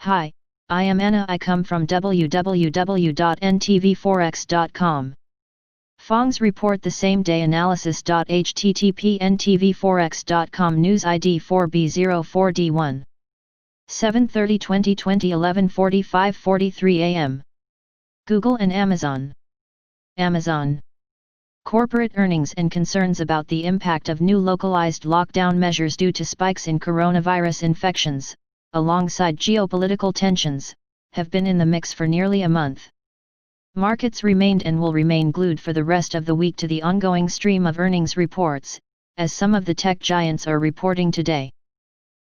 Hi, I am Anna. I come from www.ntvforex.com. FAANGS report the same day analysis. http ntvforex.com news ID 4B04D1 7/30/2020 11:45:43 am. Google and Amazon. Amazon. Corporate earnings and concerns about the impact of new localized lockdown measures due to spikes in coronavirus infections, alongside geopolitical tensions, have been in the mix for nearly a month. Markets remained and will remain glued for the rest of the week to the ongoing stream of earnings reports, as some of the tech giants are reporting today.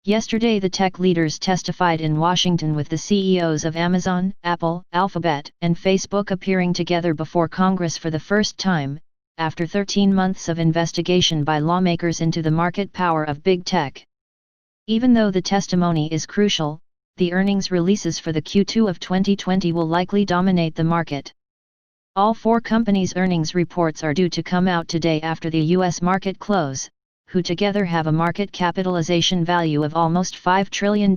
Yesterday, the tech leaders testified in Washington, with the CEOs of Amazon, Apple, Alphabet, and Facebook appearing together before Congress for the first time, after 13 months of investigation by lawmakers into the market power of big tech. Even though the testimony is crucial, the earnings releases for the Q2 of 2020 will likely dominate the market. All four companies' earnings reports are due to come out today after the U.S. market close, who together have a market capitalization value of almost $5 trillion.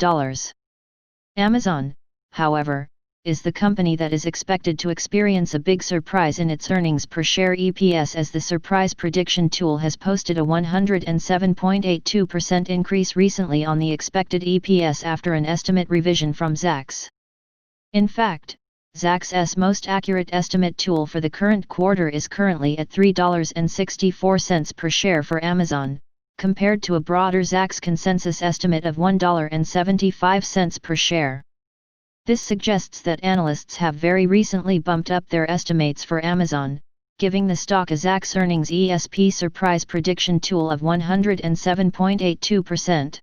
Amazon, however, is the company that is expected to experience a big surprise in its earnings per share EPS, as the surprise prediction tool has posted a 107.82% increase recently on the expected EPS after an estimate revision from Zacks. In fact, Zacks' most accurate estimate tool for the current quarter is currently at $3.64 per share for Amazon, compared to a broader Zacks consensus estimate of $1.75 per share. This suggests that analysts have very recently bumped up their estimates for Amazon, giving the stock a Zacks earnings ESP surprise prediction tool of 107.82%.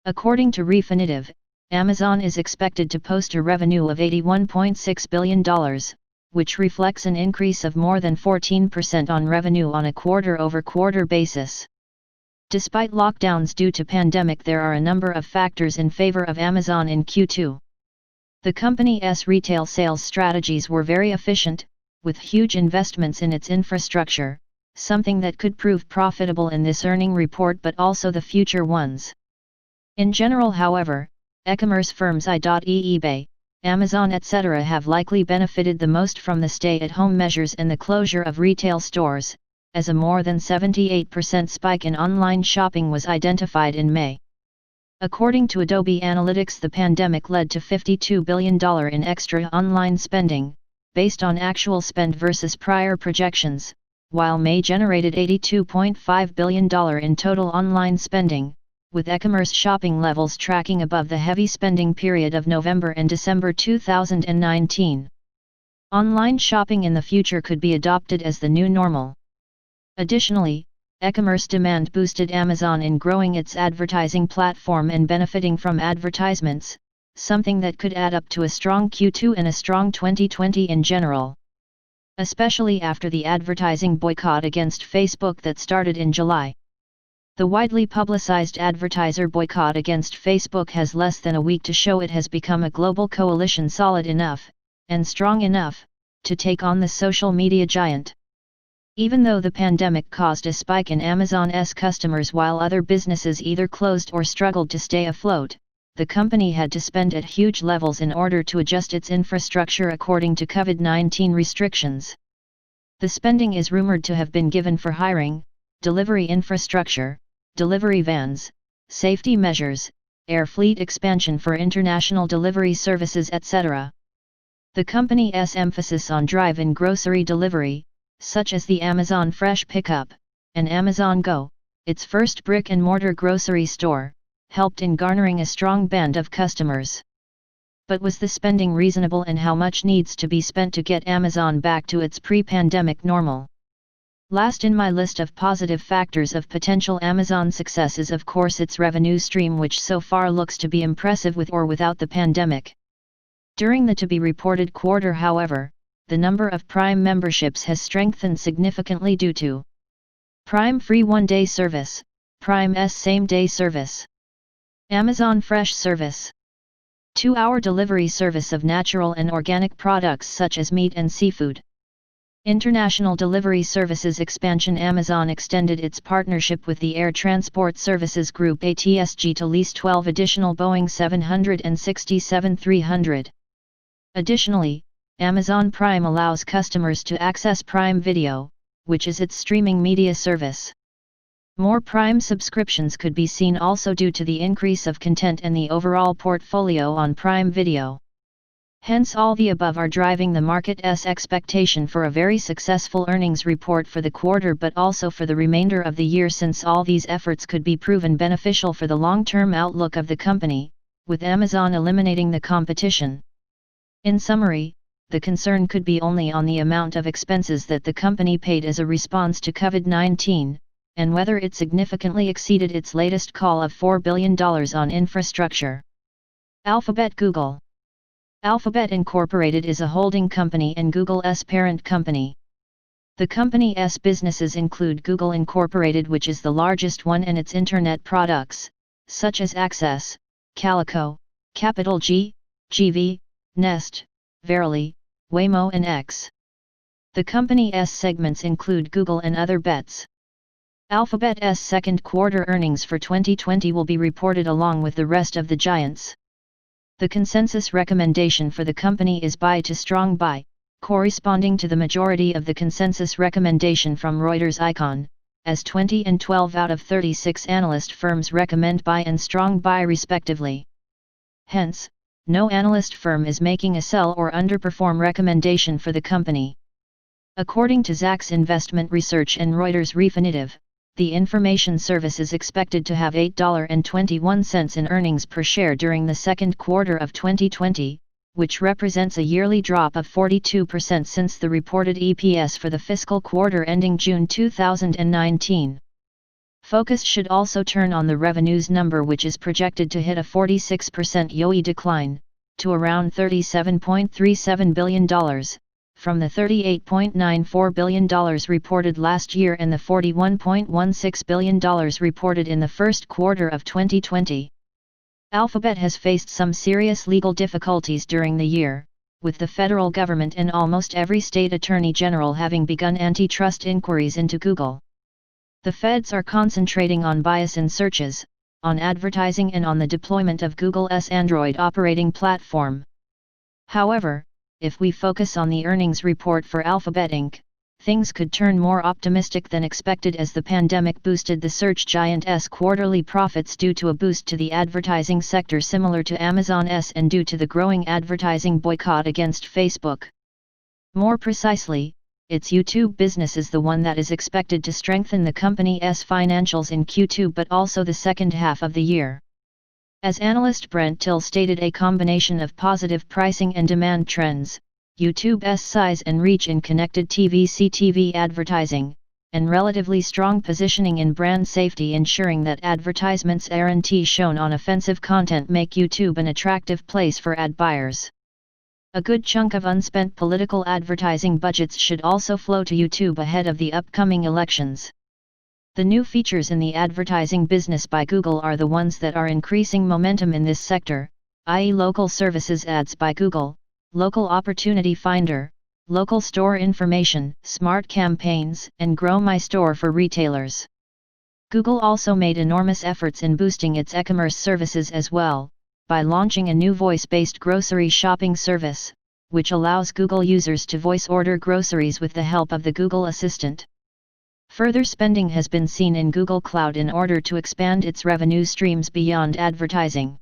According to Refinitiv, Amazon is expected to post a revenue of $81.6 billion, which reflects an increase of more than 14% on revenue on a quarter-over-quarter basis. Despite lockdowns due to pandemic, there are a number of factors in favor of Amazon in Q2. The company's retail sales strategies were very efficient, with huge investments in its infrastructure, something that could prove profitable in this earning report but also the future ones. In general, however, e-commerce firms eBay, Amazon etc. have likely benefited the most from the stay-at-home measures and the closure of retail stores, as a more than 78% spike in online shopping was identified in May. According to Adobe Analytics, the pandemic led to $52 billion in extra online spending, based on actual spend versus prior projections, while May generated $82.5 billion in total online spending, with e-commerce shopping levels tracking above the heavy spending period of November and December 2019. Online shopping in the future could be adopted as the new normal. Additionally, e-commerce demand boosted Amazon in growing its advertising platform and benefiting from advertisements, something that could add up to a strong Q2 and a strong 2020 in general. Especially after the advertising boycott against Facebook that started in July. The widely publicized advertiser boycott against Facebook has less than a week to show it has become a global coalition solid enough, and strong enough, to take on the social media giant. Even though the pandemic caused a spike in Amazon's customers while other businesses either closed or struggled to stay afloat, the company had to spend at huge levels in order to adjust its infrastructure according to COVID-19 restrictions. The spending is rumored to have been given for hiring, delivery infrastructure, delivery vans, safety measures, air fleet expansion for international delivery services, etc. The company's emphasis on drive-in grocery delivery, such as the Amazon Fresh Pickup, and Amazon Go, its first brick-and-mortar grocery store, helped in garnering a strong band of customers. But was the spending reasonable, and how much needs to be spent to get Amazon back to its pre-pandemic normal? Last in my list of positive factors of potential Amazon success is of course its revenue stream, which so far looks to be impressive with or without the pandemic. During the to-be-reported quarter, however, the number of Prime memberships has strengthened significantly due to Prime Free One-Day Service, Prime's Same-Day Service, Amazon Fresh Service, 2-hour delivery service of natural and organic products such as meat and seafood, International delivery services expansion. Amazon extended its partnership with the Air Transport Services Group ATSG to lease 12 additional Boeing 767-300. Additionally, Amazon Prime allows customers to access Prime Video, which is its streaming media service. More Prime subscriptions could be seen also due to the increase of content and the overall portfolio on Prime Video. Hence, all the above are driving the market's expectation for a very successful earnings report for the quarter, but also for the remainder of the year, since all these efforts could be proven beneficial for the long-term outlook of the company, with Amazon eliminating the competition. In summary, the concern could be only on the amount of expenses that the company paid as a response to COVID-19, and whether it significantly exceeded its latest call of $4 billion on infrastructure. Alphabet. Google. Alphabet Incorporated is a holding company and Google's parent company. The company's businesses include Google Incorporated, which is the largest one, and its internet products, such as Access, Calico, Capital G, GV, Nest, Verily, Waymo and X. The company's segments include Google and Other Bets. Alphabet's second quarter earnings for 2020 will be reported along with the rest of the giants. The consensus recommendation for the company is buy to strong buy, corresponding to the majority of the consensus recommendation from Reuters Icon, as 20 and 12 out of 36 analyst firms recommend buy and strong buy respectively. Hence, no analyst firm is making a sell or underperform recommendation for the company. According to Zacks Investment Research and Reuters Refinitiv, the information service is expected to have $8.21 in earnings per share during the second quarter of 2020, which represents a yearly drop of 42% since the reported EPS for the fiscal quarter ending June 2019. Focus should also turn on the revenues number, which is projected to hit a 46% YoY decline, to around $37.37 billion, from the $38.94 billion reported last year and the $41.16 billion reported in the first quarter of 2020. Alphabet has faced some serious legal difficulties during the year, with the federal government and almost every state attorney general having begun antitrust inquiries into Google. The feds are concentrating on bias in searches, on advertising and on the deployment of Google's Android operating platform. However, if we focus on the earnings report for Alphabet Inc., things could turn more optimistic than expected, as the pandemic boosted the search giant's quarterly profits due to a boost to the advertising sector similar to Amazon's and due to the growing advertising boycott against Facebook. More precisely, its YouTube business is the one that is expected to strengthen the company's financials in Q2 but also the second half of the year. As analyst Brent Till stated, a combination of positive pricing and demand trends, YouTube's size and reach in connected TV/CTV advertising, and relatively strong positioning in brand safety, ensuring that advertisements aren't shown on offensive content, make YouTube an attractive place for ad buyers. A good chunk of unspent political advertising budgets should also flow to YouTube ahead of the upcoming elections. The new features in the advertising business by Google are the ones that are increasing momentum in this sector, i.e. local services ads by Google, local opportunity finder, local store information, smart campaigns, and Grow My Store for retailers. Google also made enormous efforts in boosting its e-commerce services as well, by launching a new voice-based grocery shopping service, which allows Google users to voice order groceries with the help of the Google Assistant. Further spending has been seen in Google Cloud in order to expand its revenue streams beyond advertising.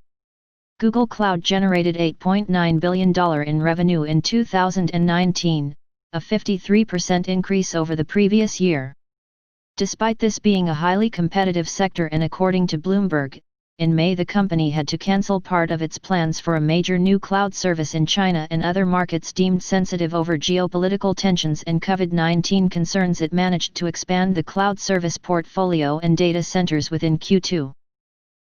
Google Cloud generated $8.9 billion in revenue in 2019, a 53% increase over the previous year. Despite this being a highly competitive sector, and according to Bloomberg, in May the company had to cancel part of its plans for a major new cloud service in China and other markets deemed sensitive over geopolitical tensions and COVID-19 concerns. It managed to expand the cloud service portfolio and data centers within Q2.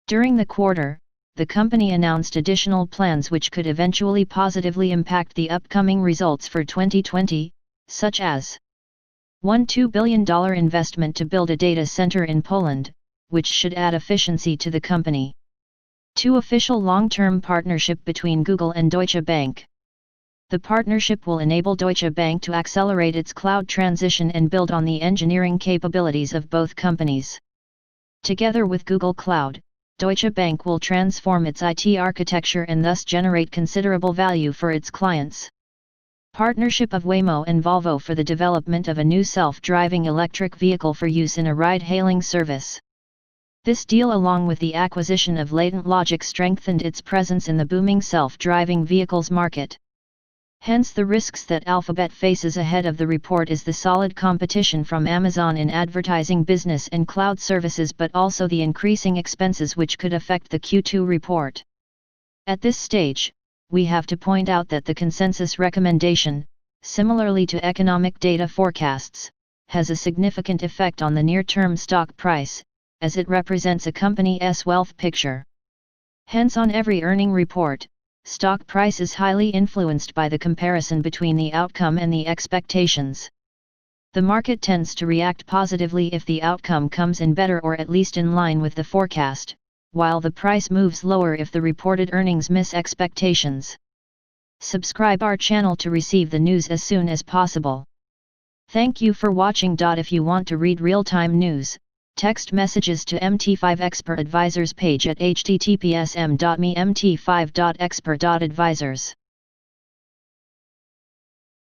During the quarter, the company announced additional plans which could eventually positively impact the upcoming results for 2020, such as $2 billion investment to build a data center in Poland, which should add efficiency to the company. 2 Official long-term partnership between Google and Deutsche Bank. The partnership will enable Deutsche Bank to accelerate its cloud transition and build on the engineering capabilities of both companies. Together with Google Cloud, Deutsche Bank will transform its IT architecture and thus generate considerable value for its clients. Partnership of Waymo and Volvo for the development of a new self-driving electric vehicle for use in a ride-hailing service. This deal, along with the acquisition of Latent Logic, strengthened its presence in the booming self-driving vehicles market. Hence, the risks that Alphabet faces ahead of the report is the solid competition from Amazon in advertising business and cloud services, but also the increasing expenses which could affect the Q2 report. At this stage, we have to point out that the consensus recommendation, similarly to economic data forecasts, has a significant effect on the near-term stock price, as it represents a company's wealth picture. Hence, on every earning report, stock price is highly influenced by the comparison between the outcome and the expectations. The market tends to react positively if the outcome comes in better or at least in line with the forecast, while the price moves lower if the reported earnings miss expectations. Subscribe our channel to receive the news as soon as possible. Thank you for watching. If you want to read real-time news, text messages to MT5 Expert Advisors page at https://m.me/mt5.expert.advisors.